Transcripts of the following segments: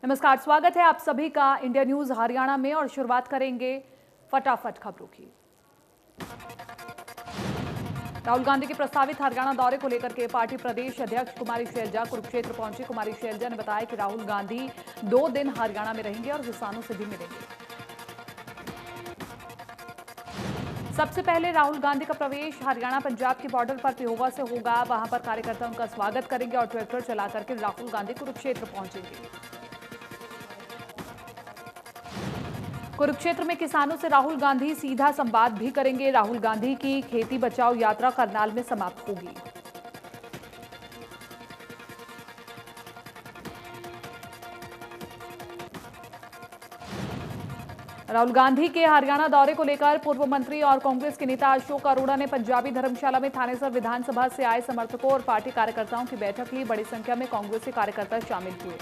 नमस्कार, स्वागत है आप सभी का इंडिया न्यूज हरियाणा में और शुरुआत करेंगे फटाफट खबरों की। राहुल गांधी के प्रस्तावित हरियाणा दौरे को लेकर के पार्टी प्रदेश अध्यक्ष कुमारी शैलजा कुरुक्षेत्र पहुंची। कुमारी शैलजा ने बताया कि राहुल गांधी 2 दिन हरियाणा में रहेंगे और किसानों से भी मिलेंगे। सबसे पहले राहुल गांधी का प्रवेश हरियाणा पंजाब के बॉर्डर पर पिहोवा से होगा। वहां पर कार्यकर्ता उनका स्वागत करेंगे और ट्रैक्टर चला करके राहुल गांधी कुरुक्षेत्र पहुंचेंगे। कुरुक्षेत्र में किसानों से राहुल गांधी सीधा संवाद भी करेंगे। राहुल गांधी की खेती बचाओ यात्रा करनाल में समाप्त होगी। राहुल गांधी के हरियाणा दौरे को लेकर पूर्व मंत्री और कांग्रेस के नेता अशोक अरोड़ा ने पंजाबी धर्मशाला में थानेसर विधानसभा से आए समर्थकों और पार्टी कार्यकर्ताओं की बैठक ली। बड़ी संख्या में कांग्रेसी कार्यकर्ता शामिल हुए।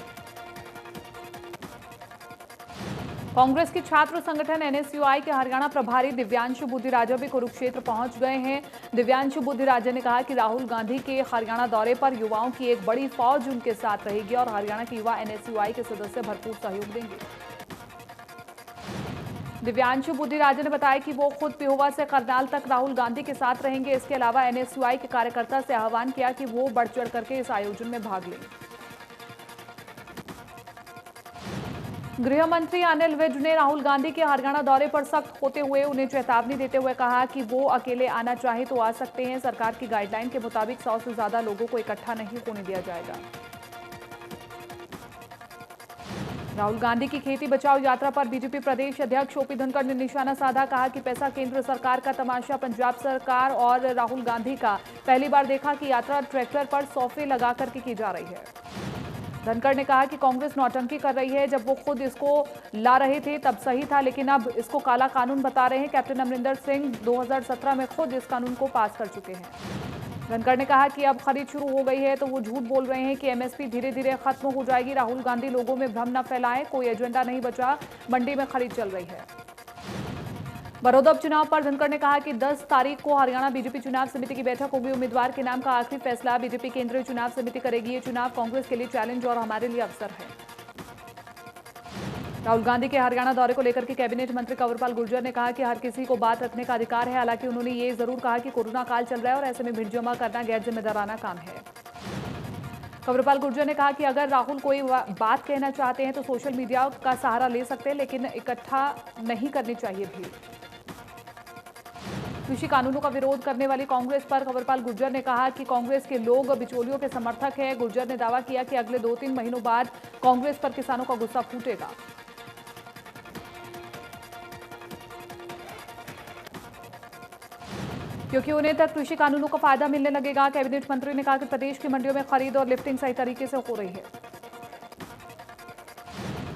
कांग्रेस के छात्र संगठन एनएसयूआई के हरियाणा प्रभारी दिव्यांशु बुद्धिराजा भी कुरुक्षेत्र पहुंच गए हैं। दिव्यांशु बुद्धिराजा ने कहा कि राहुल गांधी के हरियाणा दौरे पर युवाओं की एक बड़ी फौज उनके साथ रहेगी और हरियाणा के युवा एनएसयूआई के सदस्य भरपूर सहयोग देंगे। दिव्यांशु बुद्धिराजा ने बताया कि वो खुद पिहोवा से करनाल तक राहुल गांधी के साथ रहेंगे। इसके अलावा एनएसयूआई के कार्यकर्ता से आह्वान किया कि वो बढ़ चढ़ करके इस आयोजन में भाग लें। गृह मंत्री अनिल विज ने राहुल गांधी के हरियाणा दौरे पर सख्त होते हुए उन्हें चेतावनी देते हुए कहा कि वो अकेले आना चाहे तो आ सकते हैं। सरकार की गाइडलाइन के मुताबिक 100 से ज्यादा लोगों को इकट्ठा नहीं होने दिया जाएगा। राहुल गांधी की खेती बचाओ यात्रा पर बीजेपी प्रदेश अध्यक्ष ओपी धनखड़ ने निशाना साधा। कहा कि पैसा केंद्र सरकार का, तमाशा पंजाब सरकार और राहुल गांधी का। पहली बार देखा कि यात्रा ट्रैक्टर पर सोफे लगा करके की जा रही है। धनखड़ ने कहा कि कांग्रेस नौटंकी कर रही है। जब वो खुद इसको ला रहे थे तब सही था, लेकिन अब इसको काला कानून बता रहे हैं। कैप्टन अमरिंदर सिंह 2017 में खुद इस कानून को पास कर चुके हैं। धनखड़ ने कहा कि अब खरीद शुरू हो गई है तो वो झूठ बोल रहे हैं कि एमएसपी धीरे धीरे खत्म हो जाएगी। राहुल गांधी लोगों में भ्रम न फैलाएं, कोई एजेंडा नहीं बचा, मंडी में खरीद चल रही है। बड़ौदा उपचुनाव पर धनखड़ ने कहा कि 10 तारीख को हरियाणा बीजेपी चुनाव समिति की बैठक होगी। उम्मीदवार के नाम का आखिरी फैसला बीजेपी केंद्रीय चुनाव समिति करेगी। ये चुनाव कांग्रेस के लिए चैलेंज और हमारे लिए अवसर है। राहुल गांधी के हरियाणा दौरे को लेकर के कैबिनेट मंत्री कंवरपाल गुर्जर ने कहा कि हर किसी को बात रखने का अधिकार है। हालांकि उन्होंने ये जरूर कहा कि कोरोना काल चल रहा है और ऐसे में भीड़ जमा करना गैर जिम्मेदाराना काम है। कंवरपाल गुर्जर ने कहा कि अगर राहुल कोई बात कहना चाहते हैं तो सोशल मीडिया का सहारा ले सकते हैं, लेकिन इकट्ठा नहीं करनी चाहिए भीड़। कृषि कानूनों का विरोध करने वाली कांग्रेस पर कंवरपाल गुर्जर ने कहा कि कांग्रेस के लोग बिचौलियों के समर्थक हैं। गुर्जर ने दावा किया कि अगले 2-3 महीनों बाद कांग्रेस पर किसानों का गुस्सा फूटेगा। क्योंकि उन्हें तक कृषि कानूनों का फायदा मिलने लगेगा। कैबिनेट मंत्री ने कहा कि प्रदेश की मंडियों में खरीद और लिफ्टिंग सही तरीके से हो रही है।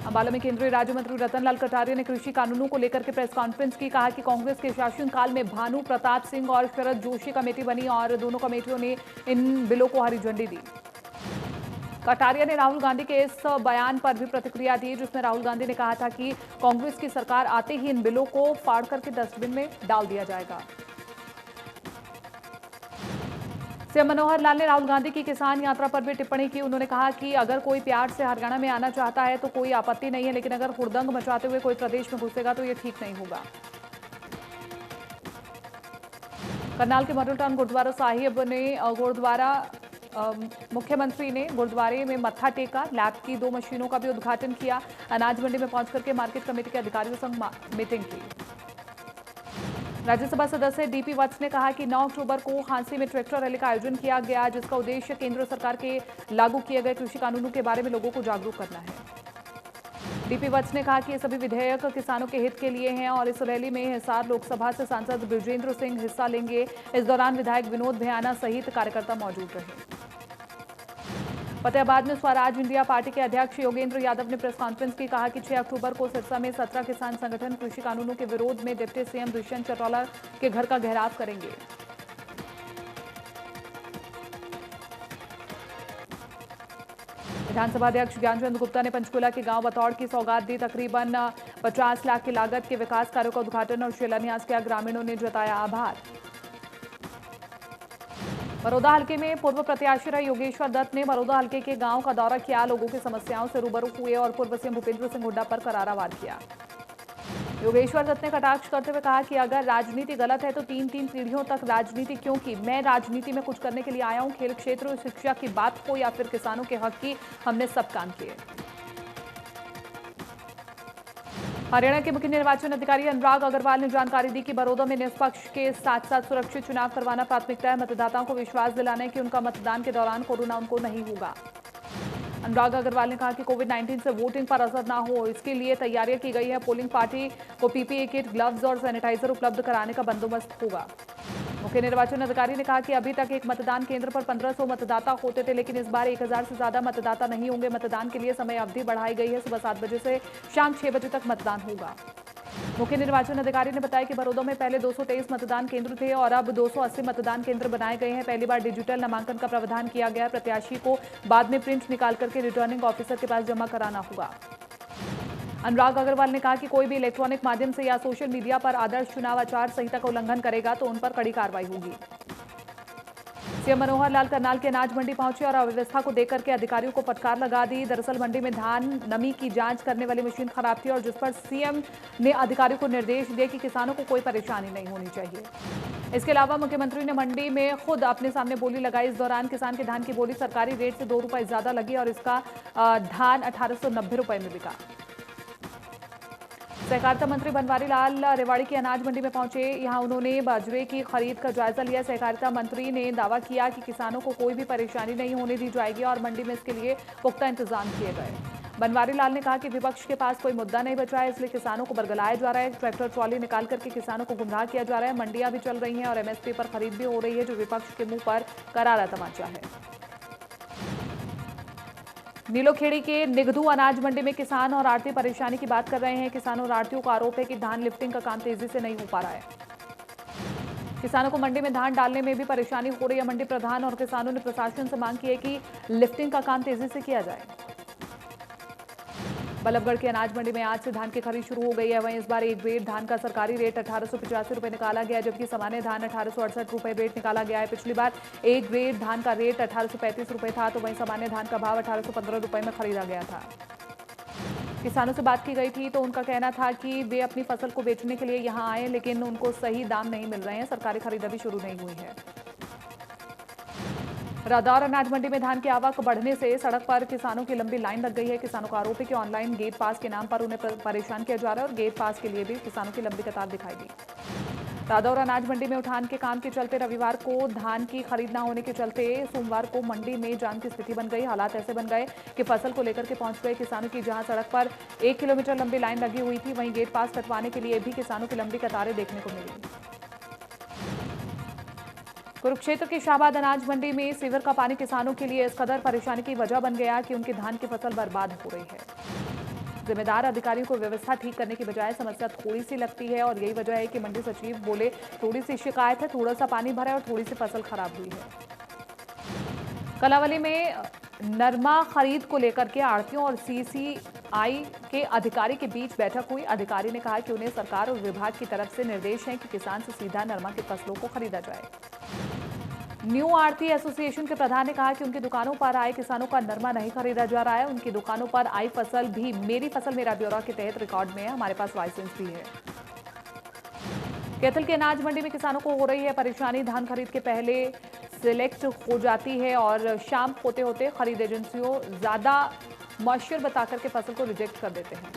अंबाला में केंद्रीय राज्य मंत्री रतनलाल कटारिया ने कृषि कानूनों को लेकर के प्रेस कॉन्फ्रेंस की। कहा कि कांग्रेस के शासनकाल में भानु प्रताप सिंह और शरद जोशी कमेटी बनी और दोनों कमेटियों ने इन बिलों को हरी झंडी दी। कटारिया ने राहुल गांधी के इस बयान पर भी प्रतिक्रिया दी, जिसमें राहुल गांधी ने कहा था कि कांग्रेस की सरकार आते ही इन बिलों को फाड़ करके डस्टबिन में डाल दिया जाएगा। सीएम मनोहर लाल ने राहुल गांधी की किसान यात्रा पर भी टिप्पणी की। उन्होंने कहा कि अगर कोई प्यार से हरियाणा में आना चाहता है तो कोई आपत्ति नहीं है, लेकिन अगर हुड़दंग मचाते हुए कोई प्रदेश में घुसेगा तो ये ठीक नहीं होगा। करनाल के मॉडल टाउन गुरुद्वारा साहिब ने मुख्यमंत्री ने गुरुद्वारे में मत्था टेका। लैब की 2 मशीनों का भी उद्घाटन किया। अनाज मंडी में पहुंच करके मार्केट कमेटी के अधिकारियों संग मीटिंग की। राज्यसभा सदस्य डीपी वत्स ने कहा कि 9 अक्टूबर को हांसी में ट्रैक्टर रैली का आयोजन किया गया, जिसका उद्देश्य केंद्र सरकार के लागू किए गए कृषि कानूनों के बारे में लोगों को जागरूक करना है। डीपी वत्स ने कहा कि ये सभी विधेयक किसानों के हित के लिए हैं और इस रैली में हिसार लोकसभा से सांसद बृजेंद्र सिंह हिस्सा लेंगे। इस दौरान विधायक विनोद भयाना सहित कार्यकर्ता मौजूद रहे। फतेहाबाद में स्वराज इंडिया पार्टी के अध्यक्ष योगेंद्र यादव ने प्रेस कॉन्फ्रेंस की। कहा कि 6 अक्टूबर को सिरसा में 17 किसान संगठन कृषि कानूनों के विरोध में डिप्टी सीएम दुष्यंत चौटाला के घर का घेराव करेंगे। विधानसभा अध्यक्ष ज्ञानचंद गुप्ता ने पंचकुला के गांव बतौड़ की सौगात दी। तकरीबन 50 लाख की लागत के विकास कार्यों का उद्घाटन और शिलान्यास किया। ग्रामीणों ने जताया आभार। बड़ौदा हल्के में पूर्व प्रत्याशी रहे योगेश्वर दत्त ने बड़ौदा हल्के के गांव का दौरा किया, लोगों की समस्याओं से रूबरू हुए और पूर्व सीएम भूपेंद्र सिंह हुड्डा पर करारा वार किया। योगेश्वर दत्त ने कटाक्ष करते हुए कहा कि अगर राजनीति गलत है तो तीन पीढ़ियों तक राजनीति क्यों की। मैं राजनीति में कुछ करने के लिए आया हूं, खेल क्षेत्र, शिक्षा की बात हो या फिर किसानों के हक की, हमने सब काम किए। हरियाणा के मुख्य निर्वाचन अधिकारी अनुराग अग्रवाल ने जानकारी दी कि बड़ौदा में निष्पक्ष के साथ साथ सुरक्षित चुनाव करवाना प्राथमिकता है। मतदाताओं को विश्वास दिलाना है कि उनका मतदान के दौरान कोरोना उनको नहीं होगा। अनुराग अग्रवाल ने कहा कि कोविड-19 से वोटिंग पर असर ना हो, इसके लिए तैयारियां की गई है। पोलिंग पार्टी को पीपीई किट, ग्लव्स और सैनिटाइजर उपलब्ध कराने का बंदोबस्त होगा। मुख्य निर्वाचन अधिकारी ने कहा कि अभी तक एक मतदान केंद्र पर 1500 मतदाता होते थे, लेकिन इस बार 1000 से ज्यादा मतदाता नहीं होंगे। मतदान के लिए समय अवधि बढ़ाई गई है, सुबह 7 बजे से शाम 6 बजे तक मतदान होगा। मुख्य निर्वाचन अधिकारी ने बताया कि बड़ौदा में पहले 223 मतदान केंद्र थे और अब 280 मतदान केंद्र बनाए गए हैं। पहली बार डिजिटल नामांकन का प्रावधान किया गया है। प्रत्याशी को बाद में प्रिंट निकाल करके रिटर्निंग ऑफिसर के पास जमा कराना होगा। अनुराग अग्रवाल ने कहा कि कोई भी इलेक्ट्रॉनिक माध्यम से या सोशल मीडिया पर आदर्श चुनाव आचार संहिता का उल्लंघन करेगा तो उन पर कड़ी कार्रवाई होगी। सीएम मनोहर लाल करनाल के अनाज मंडी पहुंचे और अव्यवस्था को देख करके अधिकारियों को फटकार लगा दी। दरअसल मंडी में धान नमी की जांच करने वाली मशीन खराब थी और जिस पर सीएम ने अधिकारियों को निर्देश दिए कि किसानों को कोई परेशानी नहीं होनी चाहिए। इसके अलावा मुख्यमंत्री ने मंडी में खुद अपने सामने बोली लगाई। इस दौरान किसान के धान की बोली सरकारी रेट से 2 रुपए ज्यादा लगी और इसका धान 1890 रुपए में बिका। सहकारिता मंत्री बनवारी लाल रेवाड़ी की अनाज मंडी में पहुंचे। यहां उन्होंने बाजरे की खरीद का जायजा लिया। सहकारिता मंत्री ने दावा किया कि किसानों को कोई भी परेशानी नहीं होने दी जाएगी और मंडी में इसके लिए पुख्ता इंतजाम किए गए। बनवारी लाल ने कहा कि विपक्ष के पास कोई मुद्दा नहीं बचा है, इसलिए किसानों को बरगलाया जा रहा है। ट्रैक्टर ट्रॉली निकाल करके किसानों को गुमराह किया जा रहा है। मंडियां भी चल रही हैं और एमएसपी पर खरीद भी हो रही है, जो विपक्ष के मुंह पर करारा तमाचा है। नीलोखेड़ी के निगधू अनाज मंडी में किसान और आड़ती परेशानी की बात कर रहे हैं। किसानों और आड़तियों का आरोप है कि धान लिफ्टिंग का काम तेजी से नहीं हो पा रहा है। किसानों को मंडी में धान डालने में भी परेशानी हो रही है। मंडी प्रधान और किसानों ने प्रशासन से मांग की है कि लिफ्टिंग का काम तेजी से किया जाए। बल्लभगढ़ की अनाज मंडी में आज से धान की खरीद शुरू हो गई है। वहीं इस बार एक ग्रेड धान का सरकारी रेट 1885 रुपए निकाला गया, जबकि सामान्य धान 1868 रुपए रेट निकाला गया है। पिछली बार एक ग्रेड धान का रेट 1835 रुपए था, तो वहीं सामान्य धान का भाव 1815 रुपए में खरीदा गया था। किसानों से बात की गई थी तो उनका कहना था कि वे अपनी फसल को बेचने के लिए यहां आए, लेकिन उनको सही दाम नहीं मिल रहे हैं। सरकारी खरीद अभी शुरू नहीं हुई है। रादौर अनाज मंडी में धान की आवक बढ़ने से सड़क पर किसानों की लंबी लाइन लग गई है। किसानों का आरोप है कि ऑनलाइन गेट पास के नाम पर उन्हें परेशान किया जा रहा है और गेट पास के लिए भी किसानों की लंबी कतार दिखाई दी। रादौर अनाज मंडी में उठान के काम के चलते रविवार को धान की खरीद न होने के चलते सोमवार को मंडी में जाम की स्थिति बन गई। हालात ऐसे बन गए कि फसल को लेकर के पहुंच गए किसानों की। जहां सड़क पर 1 किलोमीटर लंबी लाइन लगी हुई थी, वहीं गेट पास कटवाने के लिए भी किसानों की लंबी कतारें देखने को मिली। कुरुक्षेत्र की शाहबाद अनाज मंडी में सीवर का पानी किसानों के लिए इस कदर परेशानी की वजह बन गया कि उनकी धान की फसल बर्बाद हो रही है। जिम्मेदार अधिकारियों को व्यवस्था ठीक करने की बजाय समस्या थोड़ी सी लगती है और यही वजह है कि मंडी सचिव बोले थोड़ी सी शिकायत है, थोड़ा सा पानी भरा है और थोड़ी सी फसल खराब हुई है। कलावली में नरमा खरीद को लेकर के आड़तियों और सीसीआई के अधिकारी के बीच बैठक हुई। अधिकारी ने कहा कि उन्हें सरकार और विभाग की तरफ से निर्देश है कि किसान से सीधा नरमा की फसलों को खरीदा जाए। न्यू आड़ती एसोसिएशन के प्रधान ने कहा कि उनकी दुकानों पर आए किसानों का नरमा नहीं खरीदा जा रहा है। उनकी दुकानों पर आई फसल भी मेरी फसल मेरा ब्यौरा के तहत रिकॉर्ड में है, हमारे पास लाइसेंस भी है। कैथल के अनाज मंडी में किसानों को हो रही है परेशानी। धान खरीद के पहले सिलेक्ट हो जाती है और शाम होते होते खरीद एजेंसियों ज्यादा मॉइस्चर बताकर के फसल को रिजेक्ट कर देते हैं।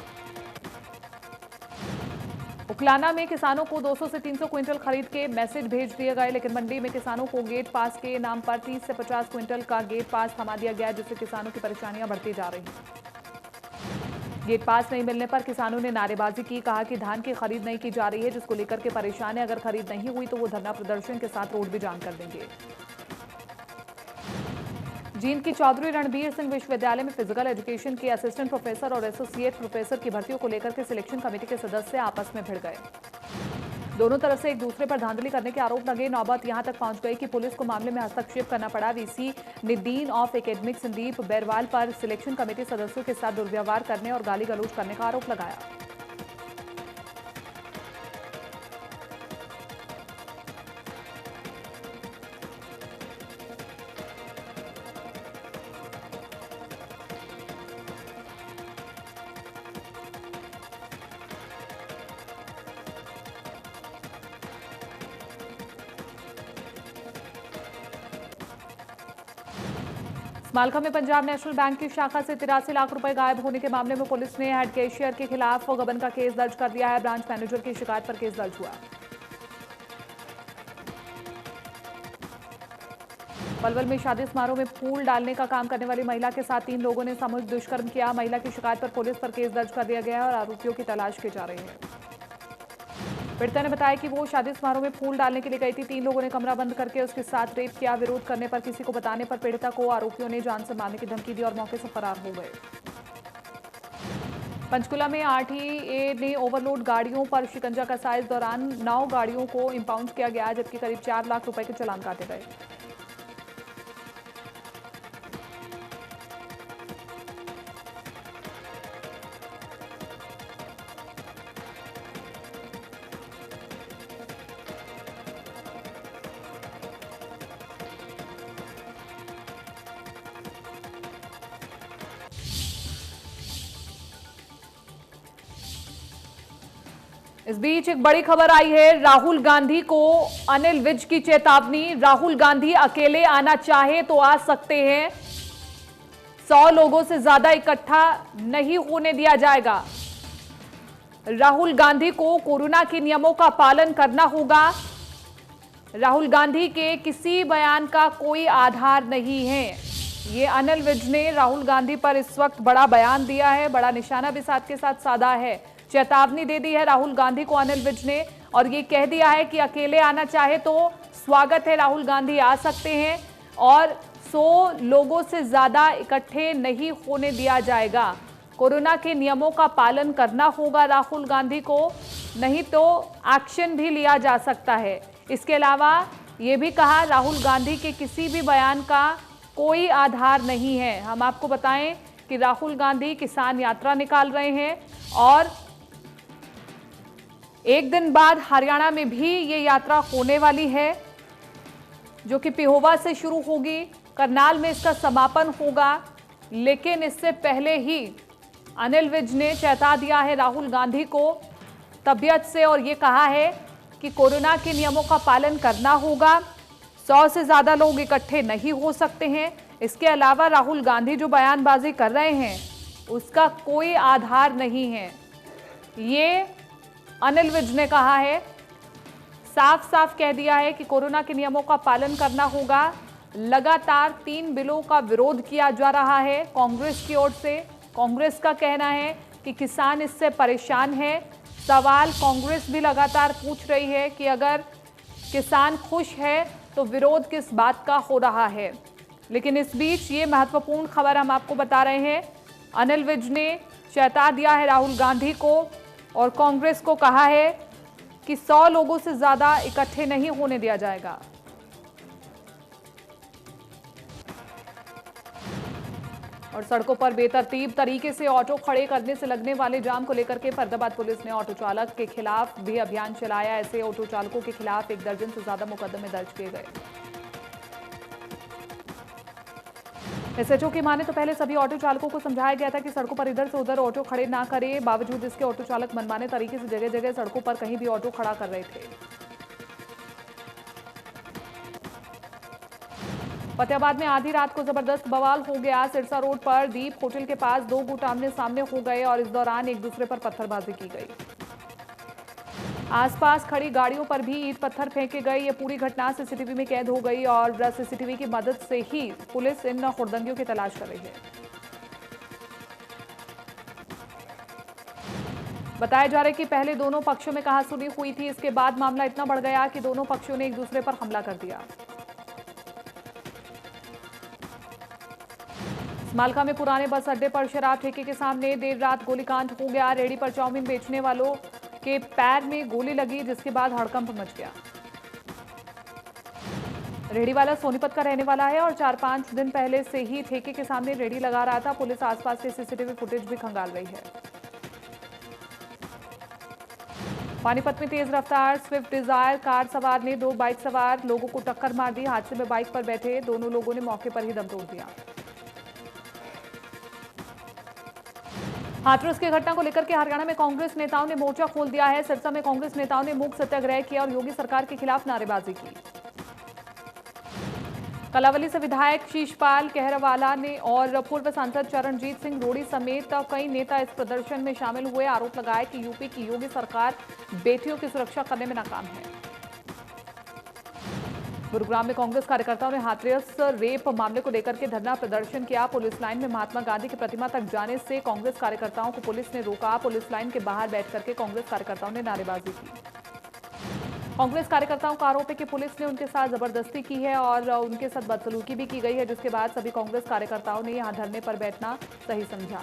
उकलाना में किसानों को 200 से 300 क्विंटल खरीद के मैसेज भेज दिए गए, लेकिन मंडी में किसानों को गेट पास के नाम पर 30 से 50 क्विंटल का गेट पास थमा दिया गया, जिससे किसानों की परेशानियां बढ़ती जा रही हैं। गेट पास नहीं मिलने पर किसानों ने नारेबाजी की, कहा कि धान की खरीद नहीं की जा रही है, जिसको लेकर के परेशान है। अगर खरीद नहीं हुई तो वो धरना प्रदर्शन के साथ रोड भी जाम कर देंगे। जींद की चौधरी रणबीर सिंह विश्वविद्यालय में फिजिकल एजुकेशन के असिस्टेंट प्रोफेसर और एसोसिएट प्रोफेसर की भर्तियों को लेकर के सिलेक्शन कमेटी के सदस्य आपस में भिड़ गए। दोनों तरफ से एक दूसरे पर धांधली करने के आरोप लगे। नौबत यहां तक पहुंच गई कि पुलिस को मामले में हस्तक्षेप करना पड़ा। वीसी ने dean of academic Sandeep Bairwal पर सिलेक्शन कमेटी सदस्यों के साथ दुर्व्यवहार करने और गाली गलौज करने का आरोप लगाया। मालखा में पंजाब नेशनल बैंक की शाखा से 83 लाख रुपए गायब होने के मामले में पुलिस ने हेड कैशियर के खिलाफ गबन का केस दर्ज कर दिया है। ब्रांच मैनेजर की शिकायत पर केस दर्ज हुआ। पलवल में शादी समारोह में फूल डालने का काम करने वाली महिला के साथ 3 लोगों ने सामूहिक दुष्कर्म किया। महिला की शिकायत पर पुलिस पर केस दर्ज कर दिया गया है और आरोपियों की तलाश की जा रही है। पीड़िता ने बताया कि वो शादी समारोह में फूल डालने के लिए गई थी। 3 लोगों ने कमरा बंद करके उसके साथ रेप किया। विरोध करने पर किसी को बताने पर पीड़िता को आरोपियों ने जान से मारने की धमकी दी और मौके से फरार हो गए। पंचकुला में आरटीए ने ओवरलोड गाड़ियों पर शिकंजा कसा। इस दौरान 9 गाड़ियों को इंपाउंड किया गया, जबकि करीब 4 लाख रुपए के चालान काटे गए। इस बीच एक बड़ी खबर आई है। राहुल गांधी को अनिल विज की चेतावनी। राहुल गांधी अकेले आना चाहे तो आ सकते हैं, 100 लोगों से ज्यादा इकट्ठा नहीं होने दिया जाएगा। राहुल गांधी को कोरोना के नियमों का पालन करना होगा। राहुल गांधी के किसी बयान का कोई आधार नहीं है। ये अनिल विज ने राहुल गांधी पर इस वक्त बड़ा बयान दिया है, बड़ा निशाना भी साथ के साथ साधा है। चेतावनी दे दी है राहुल गांधी को अनिल विज ने और ये कह दिया है कि अकेले आना चाहे तो स्वागत है, राहुल गांधी आ सकते हैं और 100 लोगों से ज्यादा इकट्ठे नहीं होने दिया जाएगा। कोरोना के नियमों का पालन करना होगा राहुल गांधी को, नहीं तो एक्शन भी लिया जा सकता है। इसके अलावा ये भी कहा राहुल गांधी के किसी भी बयान का कोई आधार नहीं है। हम आपको बताएं कि राहुल गांधी किसान यात्रा निकाल रहे हैं और एक दिन बाद हरियाणा में भी ये यात्रा होने वाली है, जो कि पिहोवा से शुरू होगी, करनाल में इसका समापन होगा। लेकिन इससे पहले ही अनिल विज ने चेता दिया है राहुल गांधी को तबीयत से और ये कहा है कि कोरोना के नियमों का पालन करना होगा, 100 से ज्यादा लोग इकट्ठे नहीं हो सकते हैं। इसके अलावा राहुल गांधी जो बयानबाजी कर रहे हैं उसका कोई आधार नहीं है, ये अनिल विज ने कहा है। साफ साफ कह दिया है कि कोरोना के नियमों का पालन करना होगा। लगातार 3 बिलों का विरोध किया जा रहा है कांग्रेस की ओर से। कांग्रेस का कहना है कि किसान इससे परेशान है। सवाल कांग्रेस भी लगातार पूछ रही है कि अगर किसान खुश है तो विरोध किस बात का हो रहा है। लेकिन इस बीच ये महत्वपूर्ण खबर हम आपको बता रहे हैं। अनिल विज ने चेता दिया है राहुल गांधी को और कांग्रेस को कहा है कि 100 लोगों से ज्यादा इकट्ठे नहीं होने दिया जाएगा। और सड़कों पर बेतरतीब तरीके से ऑटो खड़े करने से लगने वाले जाम को लेकर के फरीदाबाद पुलिस ने ऑटो चालक के खिलाफ भी अभियान चलाया। ऐसे ऑटो चालकों के खिलाफ 1 दर्जन से ज्यादा मुकदमे दर्ज किए गए। एसएचओ की माने तो पहले सभी ऑटो चालकों को समझाया गया था कि सड़कों पर इधर से उधर ऑटो खड़े ना करें। बावजूद इसके ऑटो चालक मनमाने तरीके से जगह जगह सड़कों पर कहीं भी ऑटो खड़ा कर रहे थे। फतेहाबाद में आधी रात को जबरदस्त बवाल हो गया। सिरसा रोड पर दीप होटल के पास 2 गुट आमने सामने हो गए और इस दौरान एक दूसरे पर पत्थरबाजी की गई। आसपास खड़ी गाड़ियों पर भी ईंट पत्थर फेंके गए। ये पूरी घटना सीसीटीवी में कैद हो गई और सीसीटीवी की मदद से ही पुलिस इन हुड़दंगियों की तलाश कर रही है। बताया जा रहा है कि पहले दोनों पक्षों में कहासुनी हुई थी। इसके बाद मामला इतना बढ़ गया कि दोनों पक्षों ने एक दूसरे पर हमला कर दिया। मालखा में पुराने बस अड्डे पर शराब ठेके के सामने देर रात गोलीकांड हो गया। रेहड़ी पर चाउमीन बेचने वालों के पैर में गोली लगी, जिसके बाद हड़कंप मच गया। रेहड़ी वाला सोनीपत का रहने वाला है और 4-5 दिन पहले से ही ठेके के सामने रेहड़ी लगा रहा था। पुलिस आसपास के सीसीटीवी फुटेज भी खंगाल रही है। पानीपत में तेज रफ्तार स्विफ्ट डिजायर कार सवार ने 2 बाइक सवार लोगों को टक्कर मार दी। हादसे में बाइक पर बैठे दोनों लोगों ने मौके पर ही दम तोड़ दिया। हाथरस की घटना को लेकर के हरियाणा में कांग्रेस नेताओं ने मोर्चा खोल दिया है। सिरसा में कांग्रेस नेताओं ने मूक सत्याग्रह किया और योगी सरकार के खिलाफ नारेबाजी की। कलावली से विधायक शीशपाल कहरवाला ने और पूर्व सांसद चरणजीत सिंह रोड़ी समेत कई नेता इस प्रदर्शन में शामिल हुए। आरोप लगाया कि यूपी की योगी सरकार बेटियों की सुरक्षा करने में नाकाम है। गुरुग्राम में कांग्रेस कार्यकर्ताओं ने हाथरस रेप मामले को लेकर के धरना प्रदर्शन किया। पुलिस लाइन में महात्मा गांधी की प्रतिमा तक जाने से कांग्रेस कार्यकर्ताओं को पुलिस ने रोका। पुलिस लाइन के बाहर बैठ करके कांग्रेस कार्यकर्ताओं ने नारेबाजी की। कांग्रेस कार्यकर्ताओं का आरोप है कि पुलिस ने उनके साथ जबरदस्ती की है और उनके साथ बदसलूकी भी की गई है, जिसके बाद सभी कांग्रेस कार्यकर्ताओं ने यहां धरने पर बैठना सही समझा।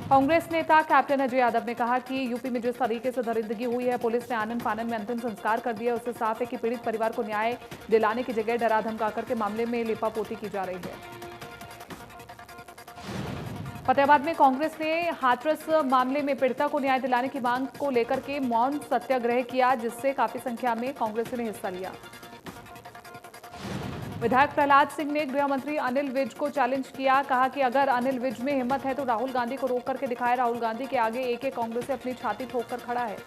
कांग्रेस नेता कैप्टन अजय यादव ने कहा कि यूपी में जिस तरीके से दरिंदगी हुई है, पुलिस ने आनन फानन में अंतिम संस्कार कर दिया, उससे साफ है कि पीड़ित परिवार को न्याय दिलाने की जगह डरा धमका करके मामले में लिपापोती की जा रही है। फतेहाबाद में कांग्रेस ने हाथरस मामले में पीड़िता को न्याय दिलाने की मांग को लेकर के मौन सत्याग्रह किया, जिससे काफी संख्या में कांग्रेसियों ने हिस्सा लिया। विधायक प्रहलाद सिंह ने गृह मंत्री अनिल विज को चैलेंज किया। कहा कि अगर अनिल विज में हिम्मत है तो राहुल गांधी को रोक करके दिखाए। राहुल गांधी के आगे एक एक कांग्रेसी अपनी छाती ठोक कर खड़ा है।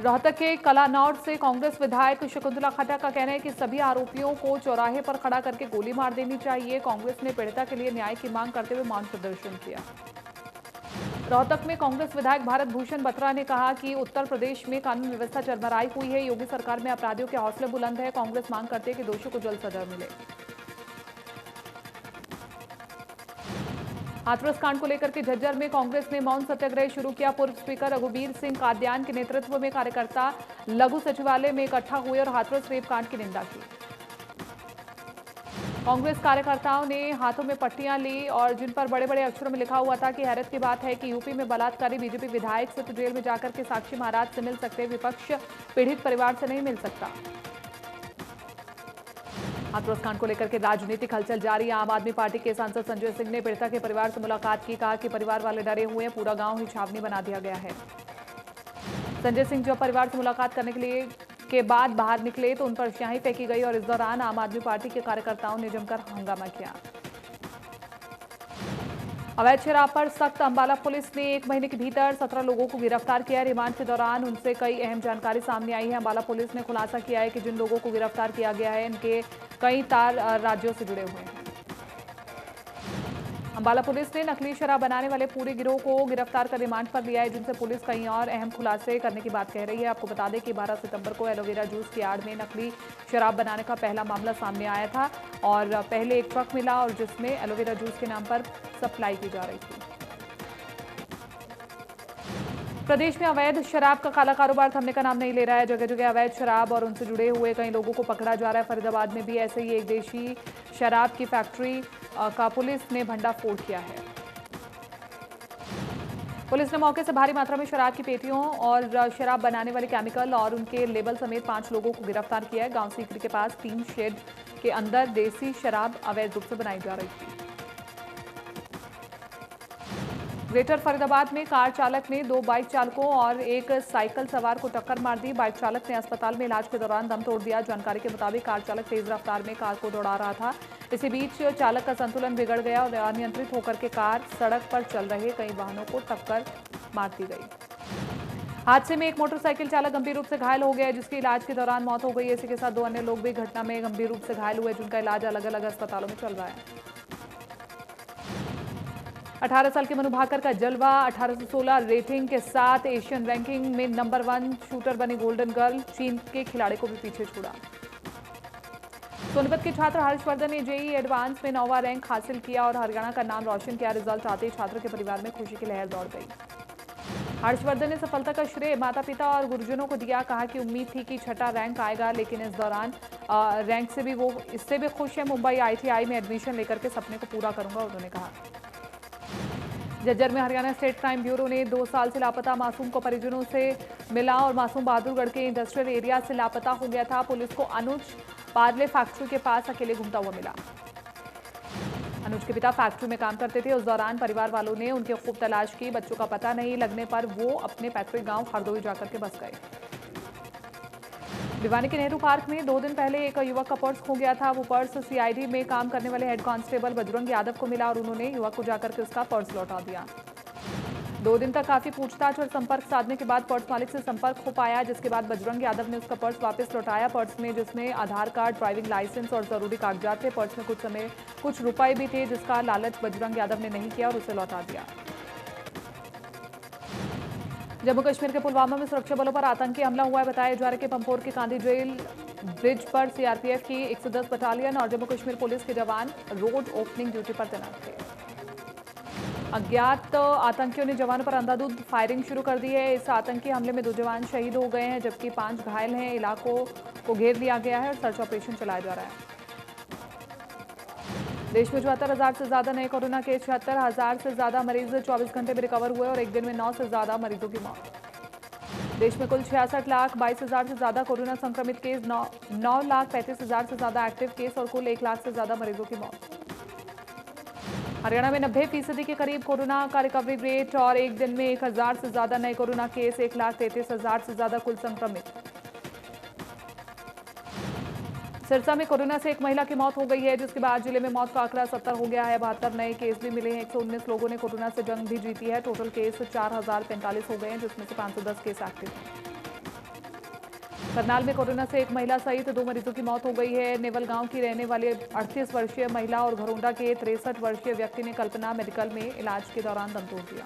रोहतक के कलानौर से कांग्रेस विधायक शकुंतला खट्टर का कहना है कि सभी आरोपियों को चौराहे पर खड़ा करके गोली मार देनी चाहिए। कांग्रेस ने पीड़िता के लिए न्याय की मांग करते हुए मौन प्रदर्शन किया। रोहतक में कांग्रेस विधायक भारत भूषण बत्रा ने कहा कि उत्तर प्रदेश में कानून व्यवस्था चरमराई हुई है। योगी सरकार में अपराधियों के हौसले बुलंद है। कांग्रेस मांग करती है कि दोषियों को जल्द सजा मिले। हाथरस कांड को लेकर के झज्जर में कांग्रेस ने मौन सत्याग्रह शुरू किया। पूर्व स्पीकर रघुवीर सिंह कादियान के नेतृत्व में कार्यकर्ता लघु सचिवालय में इकट्ठा हुए और हाथरस रेप कांड की निंदा की। कांग्रेस कार्यकर्ताओं ने हाथों में पट्टियां ली और जिन पर बड़े बड़े अक्षरों में लिखा हुआ था कि हैरत की बात है कि यूपी में बलात्कारी बीजेपी विधायक से तो जेल में जाकर के साक्षी महाराज से मिल सकते, विपक्ष पीड़ित परिवार से नहीं मिल सकता। हाथरस कांड को लेकर के राजनीतिक हलचल जारी है। आम आदमी पार्टी के सांसद संजय सिंह ने पीड़िता के परिवार से मुलाकात की। कहा कि परिवार वाले डरे हुए हैं, पूरा गांव ही छावनी बना दिया गया है। संजय सिंह जब परिवार से मुलाकात करने के बाद बाहर निकले तो उन पर स्याही फेंकी गई और इस दौरान आम आदमी पार्टी के कार्यकर्ताओं ने जमकर हंगामा किया। अवैध शराब पर सख्त। अंबाला पुलिस ने 1 महीने के भीतर 17 लोगों को गिरफ्तार किया। रिमांड के दौरान उनसे कई अहम जानकारी सामने आई है। अंबाला पुलिस ने खुलासा किया है कि जिन लोगों को गिरफ्तार किया गया है इनके कई तार राज्यों से जुड़े हुए हैं। अंबाला पुलिस ने नकली शराब बनाने वाले पूरे गिरोह को गिरफ्तार कर रिमांड पर लिया है, जिनसे पुलिस कई और अहम खुलासे करने की बात कह रही है। आपको बता दें कि 12 सितंबर को एलोवेरा जूस की आड़ में नकली शराब बनाने का पहला मामला सामने आया था और पहले एक ट्रक मिला और जिसमें एलोवेरा जूस के नाम पर सप्लाई की जा रही थी। प्रदेश में अवैध शराब का काला कारोबार थमने का नाम नहीं ले रहा है। जगह जगह अवैध शराब और उनसे जुड़े हुए कई लोगों को पकड़ा जा रहा है। फरीदाबाद में भी ऐसे ही एक देशी शराब की फैक्ट्री का पुलिस ने भंडाफोड़ किया है। पुलिस ने मौके से भारी मात्रा में शराब की पेटियों और शराब बनाने वाले केमिकल और उनके लेबल समेत 5 लोगों को गिरफ्तार किया है। गांव सीकरी के पास 3 शेड के अंदर देसी शराब अवैध रूप से बनाई जा रही थी। ग्रेटर फरीदाबाद में कार चालक ने 2 बाइक चालकों और एक साइकिल सवार को टक्कर मार दी। बाइक चालक ने अस्पताल में इलाज के दौरान दम तोड़ दिया। जानकारी के मुताबिक कार चालक तेज रफ्तार में कार को दौड़ा रहा था। इसी बीच चालक का संतुलन बिगड़ गया और अनियंत्रित होकर के कार सड़क पर चल रहे कई वाहनों को टक्कर मार दी गई। हादसे में एक मोटरसाइकिल चालक गंभीर रूप से घायल हो गया, जिसकी इलाज के दौरान मौत हो गई। इसी के साथ 2 अन्य लोग भी घटना में गंभीर रूप से घायल हुए, जिनका इलाज अलग अलग अस्पतालों में चल रहा है। 18 साल के मनु भाकर का जलवा। 1816 रेटिंग के साथ एशियन रैंकिंग में नंबर 1 शूटर बनी गोल्डन गर्ल। चीन के खिलाड़ी को भी पीछे छोड़ा। सोनीपत के छात्र हर्षवर्धन ने जेईई एडवांस में 9वां रैंक हासिल किया और हरियाणा का नाम रोशन किया। रिजल्ट आते ही छात्र के परिवार में खुशी की लहर दौड़ गई। हर्षवर्धन ने सफलता का श्रेय माता पिता और गुरुजनों को दिया। कहा कि उम्मीद थी कि 6ठा रैंक आएगा, लेकिन इस दौरान रैंक से भी वो इससे भी खुश है। मुंबई ITI में एडमिशन लेकर के सपने को पूरा करूंगा, उन्होंने कहा। झज्जर में हरियाणा स्टेट क्राइम ब्यूरो ने 2 साल से लापता मासूम को परिजनों से मिला और मासूम बहादुरगढ़ के इंडस्ट्रियल एरिया से लापता हो गया था। पुलिस को अनुज पार्ले फैक्ट्री के पास अकेले घूमता हुआ मिला। अनुज के पिता फैक्ट्री में काम करते थे। उस दौरान परिवार वालों ने उनकी खूब तलाश की। बच्चों का पता नहीं लगने पर वो अपने पैतृक गांव हरदोई जाकर के बस गए। भिवानी के नेहरू पार्क में 2 दिन पहले एक युवक का पर्स खो गया था। वो पर्स CID में काम करने वाले हेड कांस्टेबल बजरंग यादव को मिला और उन्होंने युवक को जाकर के उसका पर्स लौटा दिया। 2 दिन तक काफी पूछताछ और संपर्क साधने के बाद पर्स मालिक से संपर्क हो पाया, जिसके बाद बजरंग यादव ने उसका पर्स वापस लौटाया। पर्स में जिसमें आधार कार्ड, ड्राइविंग लाइसेंस और जरूरी कागजात थे। पर्स में कुछ रुपए भी थे, जिसका लालच बजरंग यादव ने नहीं किया और उसे लौटा दिया। जम्मू कश्मीर के पुलवामा में सुरक्षा बलों पर आतंकी हमला हुआ है। बताया जा रहा है कि पंपोर के कांदी जेल ब्रिज पर सीआरपीएफ की 110 बटालियन और जम्मू कश्मीर पुलिस के जवान रोड ओपनिंग ड्यूटी पर तैनात थे। अज्ञात आतंकियों ने जवानों पर अंधाधुंध फायरिंग शुरू कर दी है। इस आतंकी हमले में 2 जवान शहीद हो गए हैं, जबकि 5 घायल हैं। इलाकों को घेर लिया गया है और सर्च ऑपरेशन चलाया जा रहा है। देश में 74,000 से ज्यादा नए कोरोना केस, 76,000 से ज्यादा मरीज 24 घंटे में रिकवर हुए और एक दिन में 9 से ज्यादा मरीजों की मौत। देश में कुल 66,22,000 से ज्यादा कोरोना संक्रमित केस, 9,35,000 से ज्यादा एक्टिव केस और कुल 1 लाख से ज्यादा मरीजों की मौत। हरियाणा में 90% के करीब कोरोना का रिकवरी रेट और एक दिन में 1,000 से ज्यादा नए कोरोना केस, 1,33,000 से ज्यादा कुल संक्रमित। सिरसा में कोरोना से एक महिला की मौत हो गई है, जिसके बाद जिले में मौत का आंकड़ा 70 हो गया है। 72 नए केस भी मिले हैं। 119 लोगों ने कोरोना से जंग भी जीती है। टोटल केस 4,045 हो गए हैं, जिसमें से 510 केस एक्टिव हैं। करनाल में कोरोना से एक महिला सहित 2 मरीजों की मौत हो गई है। नेवल गांव की रहने वाली 38 वर्षीय महिला और घरोंडा के 63 वर्षीय व्यक्ति ने कल्पना मेडिकल में इलाज के दौरान दम तोड़ दिया।